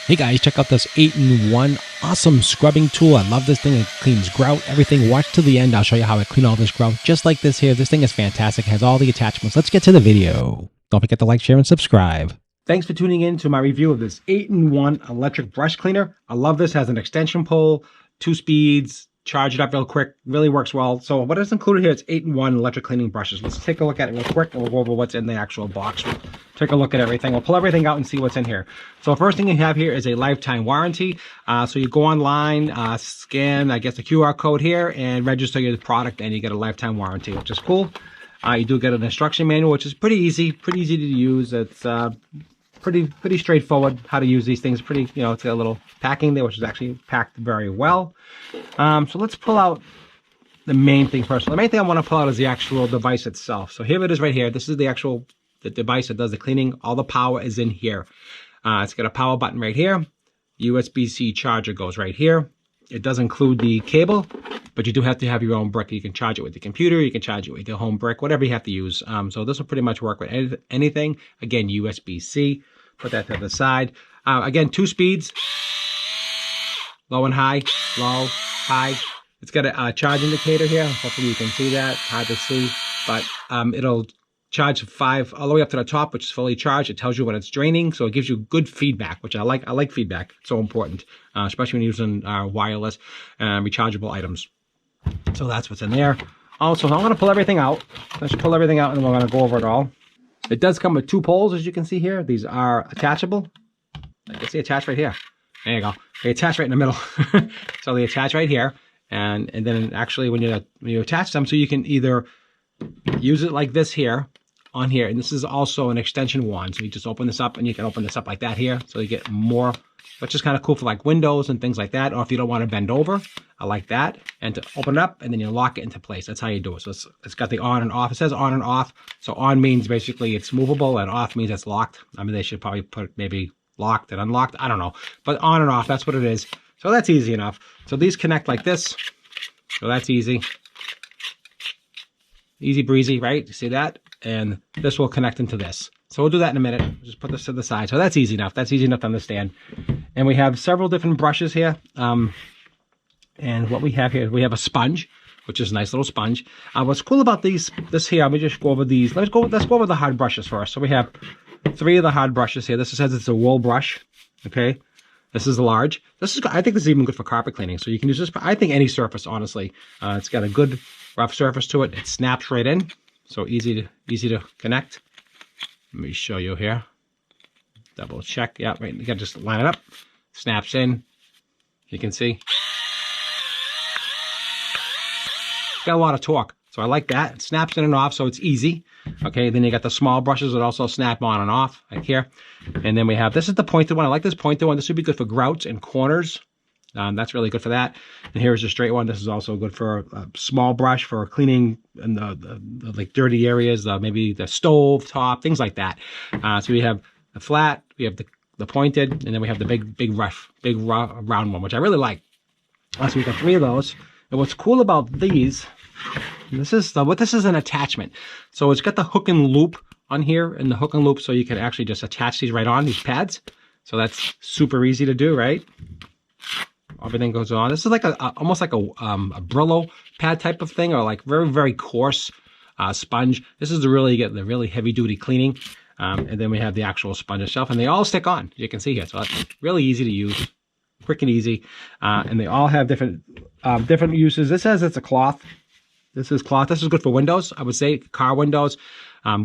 Hey guys, check out this 8-in-1 awesome scrubbing tool. I love this thing. It cleans grout, everything. Watch to the end. I'll show you how I clean all this grout just like this here. This thing is fantastic. It has all the attachments. Let's get to the video. Don't forget to like, share, and subscribe. Thanks for tuning in to my review of this 8-in-1 electric brush cleaner. I love this. It has an extension pole, 2 speeds, charge it up real quick, really works well. So what is included here is 8-in-1 electric cleaning brushes. Let's take a look at it real quick and we'll go over what's in the actual box. We'll take a look at everything. We'll pull everything out and see what's in here. So first thing you have here is a lifetime warranty. So you go online, scan, I guess, the QR code here and register your product and you get a lifetime warranty, which is cool. You do get an instruction manual, which is pretty easy to use. It's pretty straightforward how to use these things. Pretty, it's got a little packing there, which is actually packed very well. So let's pull out the main thing first. The main thing I want to pull out is the actual device itself. So here it is right here. This is the device that does the cleaning. All the power is in here. It's got a power button right here. USB-C charger goes right here. It does include the cable, but you do have to have your own brick. You can charge it with the computer, you can charge it with your home brick, whatever you have to use. So this will pretty much work with anything. Again, USB-C, put that to the side. Again, 2 speeds, low and high, low, high. It's got a charge indicator here. Hopefully you can see that, hard to see, but it'll charge 5 all the way up to the top, which is fully charged. It tells you when it's draining, so it gives you good feedback, which I like. I like feedback. It's so important, especially when you're using wireless rechargeable items. So that's what's in there. Also, I'm going to pull everything out. Let's pull everything out, and we're going to go over it all. It does come with 2 poles, as you can see here. These are attachable. You can see attached right here. There you go. They attach right in the middle. So they attach right here, and then actually when you attach them, so you can either use it like this here, on here, and this is also an extension one, so you just open this up and you can open this up like that here, so you get more, which is kind of cool for like windows and things like that, or if you don't want to bend over, I like that. And to open it up and then you lock it into place. That's how you do it. So it's got the on and off. It says on and off, so on means basically it's movable and off means it's locked. I mean, they should probably put maybe locked and unlocked, I don't know, but on and off, that's what it is. So that's easy enough. So these connect like this, so that's easy breezy, right? You see that? And this will connect into this. So we'll do that in a minute. We'll just put this to the side. So that's easy enough. That's easy enough to understand. And we have several different brushes here. And what we have here, we have a sponge, which is a nice little sponge. What's cool about this here, let me just go over these. Let's go over the hard brushes first. So we have 3 of the hard brushes here. This says it's a wool brush. Okay. This is large. I think this is even good for carpet cleaning. So you can use this, I think any surface, honestly. It's got a good rough surface to it. It snaps right in. So easy to connect. Let me show you here. Double check. Yeah, right. You gotta just line it up. Snaps in. You can see. It's got a lot of torque. So I like that. It snaps in and off, so it's easy. Okay, then you got the small brushes that also snap on and off, like here. And then we have, this is the pointed one. I like this pointed one. This would be good for grouts and corners. That's really good for that. And here's a straight one. This is also good for a small brush for cleaning in the like dirty areas, maybe the stove top, things like that. So we have the flat, we have the pointed, and then we have the big round one, which I really like. So we got 3 of those. And what's cool about these, this is an attachment. So it's got the hook and loop on here, and the hook and loop, so you can actually just attach these right on these pads. So that's super easy to do, right? Everything goes on. This is like almost like a Brillo pad type of thing, or like very coarse sponge. This is to really get the really heavy duty cleaning. And then we have the actual sponge itself, and they all stick on. You can see here, so it's really easy to use, quick and easy. And they all have different uses. This says it's a cloth. This is cloth. This is good for windows, I would say, car windows,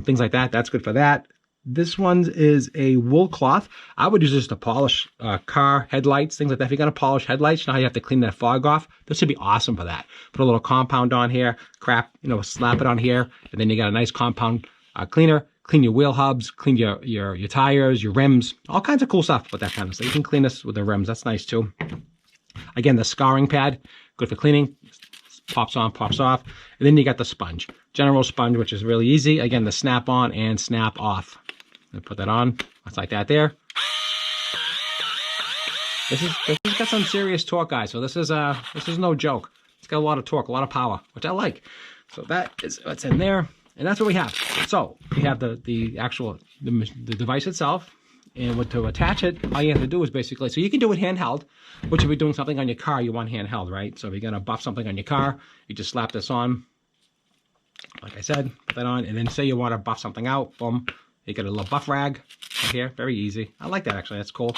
things like that. That's good for that. This one is a wool cloth. I would use this to polish car headlights, things like that. If you're going to polish headlights, you know how you have to clean that fog off? This would be awesome for that. Put a little compound on here, slap it on here, and then you got a nice compound cleaner. Clean your wheel hubs, clean your tires, your rims, all kinds of cool stuff with that kind of stuff. You can clean this with the rims. That's nice too. Again, the scouring pad, good for cleaning. Pops on, pops off. And then you got the sponge. General sponge, which is really easy. Again, the snap on and snap off. Put that on. It's like that there. This has got some serious torque, guys. So this is no joke. It's got a lot of torque, a lot of power, which I like. So that is what's in there, and that's what we have. So we have the actual device itself. And to attach it, all you have to do is basically, so you can do it handheld, which if you're doing something on your car, you want handheld, right? So if you're going to buff something on your car, you just slap this on. Like I said, put that on, and then say you want to buff something out, boom. You get a little buff rag right here, very easy. I like that actually, that's cool.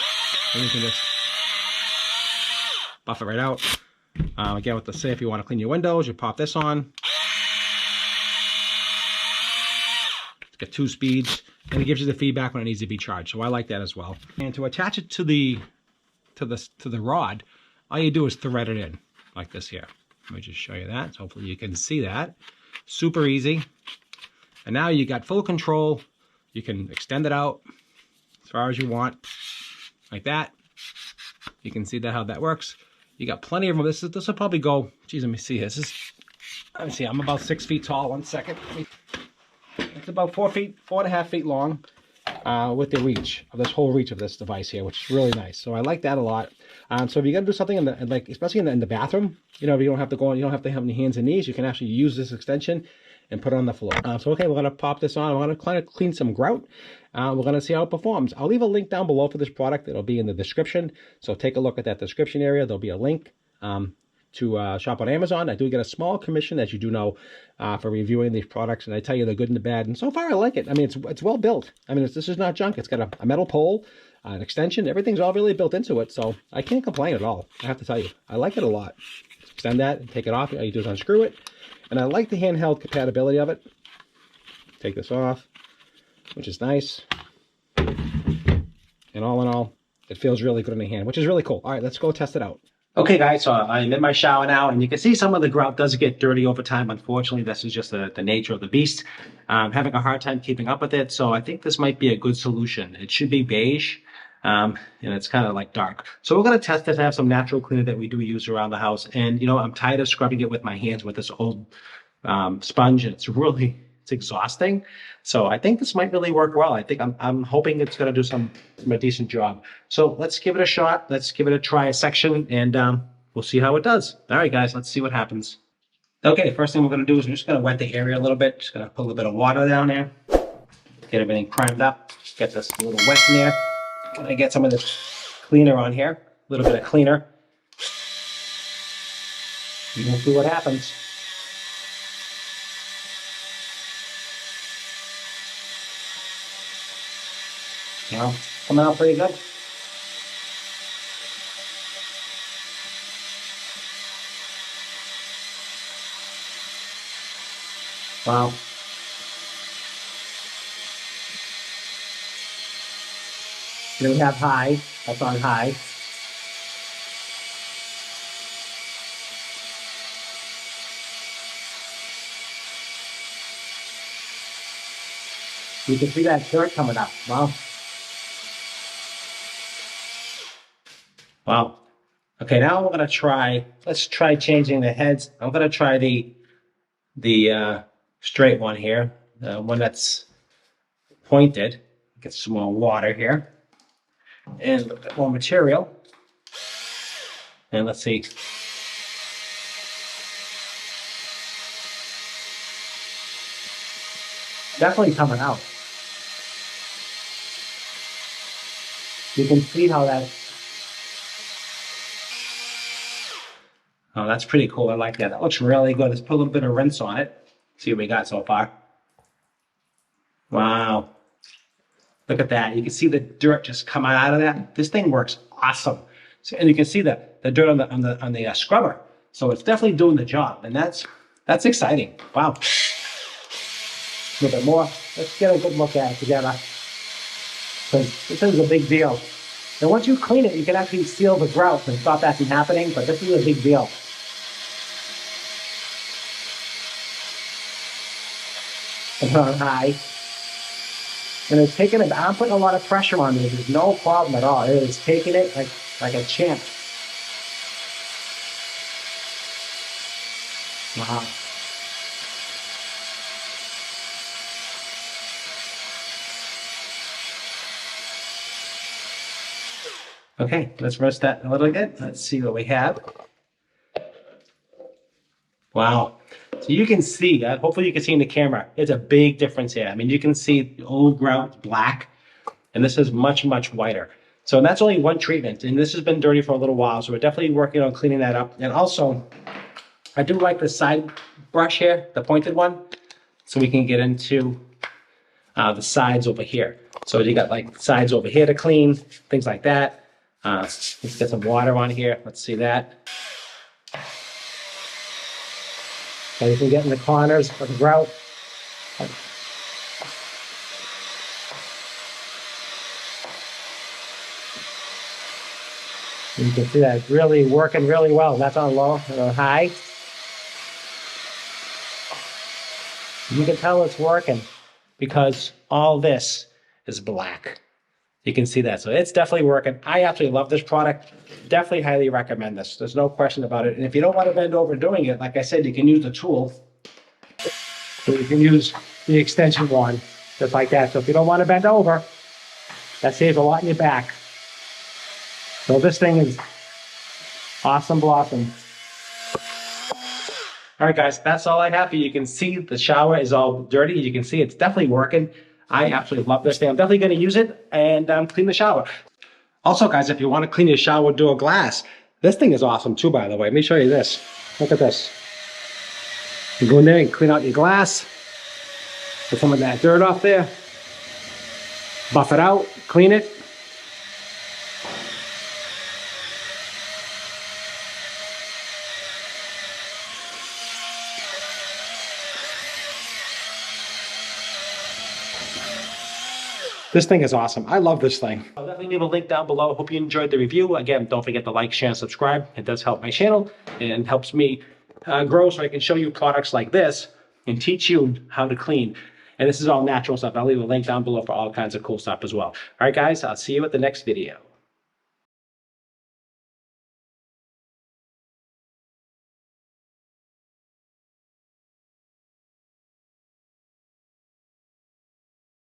And you can just buff it right out. Again, with the say if you want to clean your windows, you pop this on. It's got 2 speeds, and it gives you the feedback when it needs to be charged. So I like that as well. And to attach it to the rod, all you do is thread it in like this here. Let me just show you that. So hopefully you can see that. Super easy. And now you got full control. You can extend it out as far as you want, like that. You can see that how that works. You got plenty of room. This will probably go. Geez, let me see. Let me see. I'm about 6 feet tall. 1 second. It's about 4.5 feet long, with the reach of this whole reach of this device here, which is really nice. So I like that a lot. So if you're gonna do something like especially in the bathroom, you know, you don't have to have any hands and knees. You can actually use this extension and put it on the floor. So okay, we're gonna pop this on. We're gonna kind of clean some grout. We're gonna see how it performs. I'll leave a link down below for this product. It'll be in the description. So take a look at that description area. There'll be a link to shop on Amazon. I do get a small commission, as you do know, for reviewing these products, and I tell you the good and the bad. And so far, I like it. I mean, it's well built. I mean, this is not junk. It's got a metal pole, an extension. Everything's all really built into it, so I can't complain at all. I have to tell you, I like it a lot. Extend that and take it off. All you do is unscrew it, and I like the handheld compatibility of it. Take this off, which is nice. And all in all, it feels really good in the hand, which is really cool. All right, let's go test it out. Okay, guys, so I'm in my shower now, and you can see some of the grout does get dirty over time. Unfortunately, this is just the nature of the beast. I'm having a hard time keeping up with it, so I think this might be a good solution. It should be beige, and it's kind of like dark. So we're going to test this. I have some natural cleaner that we do use around the house, and, you know, I'm tired of scrubbing it with my hands with this old sponge, and it's exhausting. So I think this might really work well. I think I'm hoping it's going to do a decent job. So let's give it a shot. Let's give it a try, a section, and we'll see how it does. All right, guys, let's see what happens. Okay, first thing we're going to do is we're just going to wet the area a little bit. Just going to put a little bit of water down there. Get everything primed up. Just get this a little wet in there. Going to get some of this cleaner on here. A little bit of cleaner. And we'll see what happens. Well, coming out pretty good. Wow. Then we have high. That's on high. You can see that dirt coming up. Wow. Wow. Okay, now we're gonna let's try changing the heads. I'm gonna try the straight one here, the one that's pointed. Get some more water here. And a bit more material. And let's see. Definitely coming out. You can see how oh, that's pretty cool. I like that. That looks really good. Let's put a little bit of rinse on it. See what we got so far. Wow. Look at that. You can see the dirt just coming out of that. This thing works awesome. So, and you can see the dirt on the scrubber. So it's definitely doing the job. And that's exciting. Wow. A little bit more. Let's get a good look at it together. Because this is a big deal. And once you clean it, you can actually seal the grout and stop that from happening. But this is a big deal. And on high. And it's taking it, I'm putting a lot of pressure on this. There's no problem at all. It is taking it like a champ. Wow. Okay, let's rest that a little bit. Let's see what we have. Wow. So you can see, hopefully you can see in the camera, it's a big difference here. I mean, you can see the old grout black, and this is much, much whiter. So that's only one treatment, and this has been dirty for a little while, so we're definitely working on cleaning that up. And also, I do like the side brush here, the pointed one, so we can get into the sides over here. So you got like sides over here to clean, things like that. Let's get some water on here. Let's see that. And you can get in the corners of the grout. You can see that it's really working really well. That's on low and on high. You can tell it's working because all this is black. You can see that. So it's definitely working. I absolutely love this product. Definitely highly recommend this. There's no question about it. And if you don't want to bend over doing it, like I said, you can use the tool. So you can use the extension one, just like that. So if you don't want to bend over, that saves a lot in your back. So this thing is awesome blossom. All right, guys, that's all I have for you. You can see the shower is all dirty. You can see it's definitely working. I absolutely love this thing. I'm definitely going to use it and clean the shower. Also, guys, if you want to clean your shower door glass, this thing is awesome too, by the way. Let me show you this. Look at this. You go in there and clean out your glass. Get some of that dirt off there. Buff it out, clean it. This thing is awesome. I love this thing. I'll definitely leave a link down below. Hope you enjoyed the review. Again, don't forget to like, share, and subscribe. It does help my channel and helps me grow so I can show you products like this and teach you how to clean. And this is all natural stuff. I'll leave a link down below for all kinds of cool stuff as well. All right, guys, I'll see you at the next video.